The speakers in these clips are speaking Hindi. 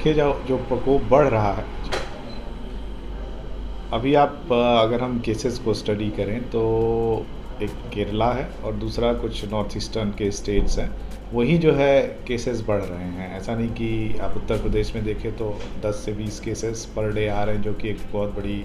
देखे जाओ जो प्रकोप बढ़ रहा है, अभी आप अगर हम केसेस को स्टडी करें तो एक केरला है और दूसरा कुछ नॉर्थ ईस्टर्न के स्टेट्स हैं, वहीं जो है केसेस बढ़ रहे हैं। ऐसा नहीं कि आप उत्तर प्रदेश में देखें तो 10 से 20 केसेस पर डे आ रहे हैं, जो कि एक बहुत बड़ी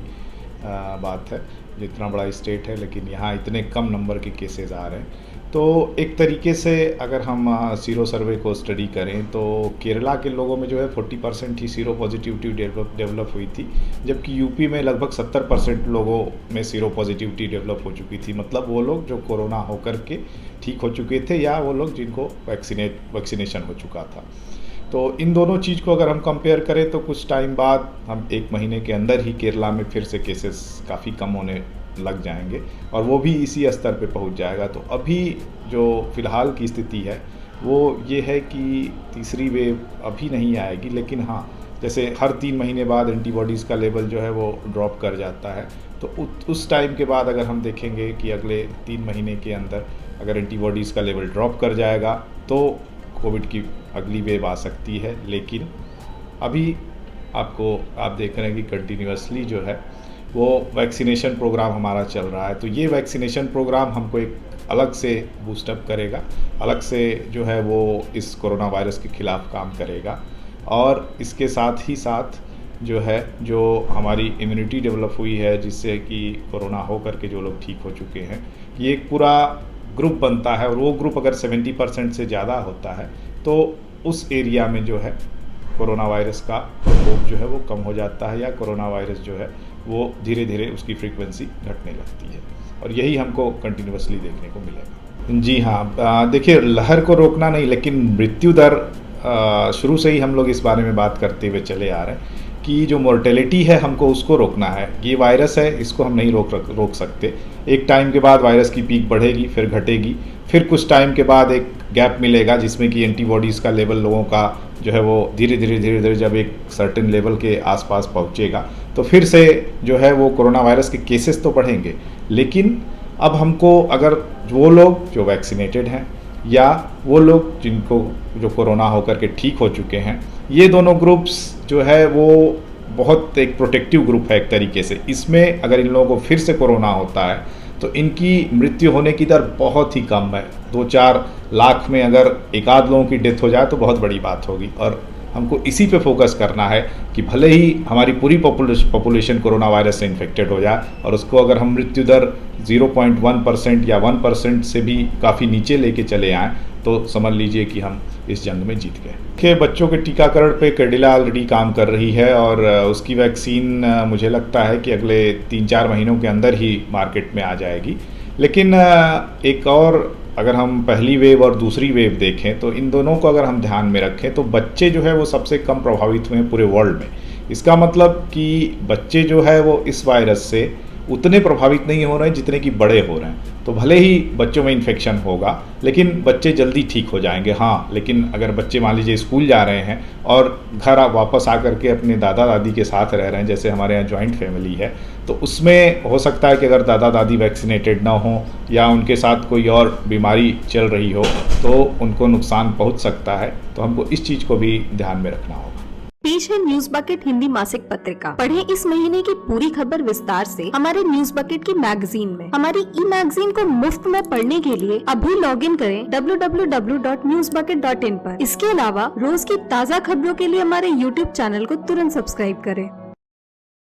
बात है, जितना बड़ा स्टेट है, लेकिन यहाँ इतने कम नंबर के केसेस आ रहे हैं। तो एक तरीके से अगर हम सीरो सर्वे को स्टडी करें तो केरला के लोगों में जो है 40% ही सीरो पॉजिटिविटी डेवलप हुई थी, जबकि यूपी में लगभग 70% लोगों में सीरो पॉजिटिविटी डेवलप हो चुकी थी। मतलब वो लोग जो कोरोना होकर के ठीक हो चुके थे या वो लोग जिनको वैक्सीनेशन हो चुका था। तो इन दोनों चीज़ को अगर हम कंपेयर करें तो कुछ टाइम बाद हम 1 महीने के अंदर ही केरला में फिर से केसेस काफ़ी कम होने लग जाएंगे और वो भी इसी स्तर पे पहुंच जाएगा। तो अभी जो फ़िलहाल की स्थिति है वो ये है कि तीसरी वेव अभी नहीं आएगी, लेकिन हाँ, जैसे हर 3 महीने बाद एंटीबॉडीज़ का लेवल जो है वो ड्रॉप कर जाता है, तो उस टाइम के बाद अगर हम देखेंगे कि अगले 3 महीने के अंदर अगर एंटीबॉडीज़ का लेवल ड्रॉप कर जाएगा तो कोविड की अगली वेव आ सकती है। लेकिन अभी आप देख रहे हैं कि कंटिन्यूसली जो है वो वैक्सीनेशन प्रोग्राम हमारा चल रहा है। तो ये वैक्सीनेशन प्रोग्राम हमको एक अलग से बूस्टअप करेगा, अलग से जो है वो इस कोरोना वायरस के ख़िलाफ़ काम करेगा। और इसके साथ ही साथ जो है जो हमारी इम्यूनिटी डेवलप हुई है, जिससे कि कोरोना हो करके जो लोग ठीक हो चुके हैं, ये एक पूरा ग्रुप बनता है और वो ग्रुप अगर 70% से ज़्यादा होता है तो उस एरिया में जो है कोरोना वायरस का प्रकोप जो है वो कम हो जाता है, या कोरोना वायरस जो है वो धीरे धीरे उसकी फ्रीक्वेंसी घटने लगती है। और यही हमको कंटिन्यूसली देखने को मिलेगा। जी हाँ, देखिए, लहर को रोकना नहीं, लेकिन मृत्यु दर शुरू से ही हम लोग इस बारे में बात करते हुए चले आ रहे हैं कि जो मोर्टेलिटी है हमको उसको रोकना है। ये वायरस है, इसको हम नहीं रोक सकते। एक टाइम के बाद वायरस की पीक बढ़ेगी, फिर घटेगी, फिर कुछ टाइम के बाद एक गैप मिलेगा जिसमें कि एंटीबॉडीज़ का लेवल लोगों का जो है वो धीरे धीरे जब एक सर्टेन लेवल के आसपास पहुंचेगा तो फिर से जो है वो कोरोना वायरस के केसेस तो बढ़ेंगे। लेकिन अब हमको अगर वो लोग जो वैक्सीनेटेड हैं या वो लोग जिनको जो कोरोना होकर के ठीक हो चुके हैं, ये दोनों ग्रुप्स जो है वो बहुत एक प्रोटेक्टिव ग्रुप है एक तरीके से। इसमें अगर इन लोगों को फिर से कोरोना होता है तो इनकी मृत्यु होने की दर बहुत ही कम है। 2-4 लाख में अगर एक आध लोगों की डेथ हो जाए तो बहुत बड़ी बात होगी। और हमको इसी पे फोकस करना है कि भले ही हमारी पूरी पॉपुलेशन कोरोना वायरस से इन्फेक्टेड हो जाए और उसको अगर हम मृत्यु दर 0.1% या 1% से भी काफ़ी नीचे लेके चले आएँ तो समझ लीजिए कि हम इस जंग में जीत गए। कि बच्चों के टीकाकरण पे कैडिला ऑलरेडी काम कर रही है और उसकी वैक्सीन मुझे लगता है कि अगले 3-4 महीनों के अंदर ही मार्केट में आ जाएगी। लेकिन एक और अगर हम पहली वेव और दूसरी वेव देखें तो इन दोनों को अगर हम ध्यान में रखें तो बच्चे जो है वो सबसे कम प्रभावित हुए हैं पूरे वर्ल्ड में। इसका मतलब कि बच्चे जो है वो इस वायरस से उतने प्रभावित नहीं हो रहे हैं जितने कि बड़े हो रहे हैं। तो भले ही बच्चों में इन्फेक्शन होगा लेकिन बच्चे जल्दी ठीक हो जाएंगे। हाँ, लेकिन अगर बच्चे मान लीजिए स्कूल जा रहे हैं और घर वापस आकर के अपने दादा दादी के साथ रह रहे हैं, जैसे हमारे यहाँ जॉइंट फैमिली है, तो उसमें हो सकता है कि अगर दादा दादी वैक्सीनेटेड ना हो या उनके साथ कोई और बीमारी चल रही हो तो उनको नुकसान पहुँच सकता है। तो हमको इस चीज़ को भी ध्यान में रखना होगा। पेश है न्यूज बकेट हिंदी मासिक पत्रिका। पढ़ें इस महीने की पूरी खबर विस्तार से हमारे न्यूज बकेट की मैगजीन में। हमारी ई मैगजीन को मुफ्त में पढ़ने के लिए अभी लॉगिन करें www.newsbucket.in पर। इसके अलावा रोज की ताज़ा खबरों के लिए हमारे YouTube चैनल को तुरंत सब्सक्राइब करें।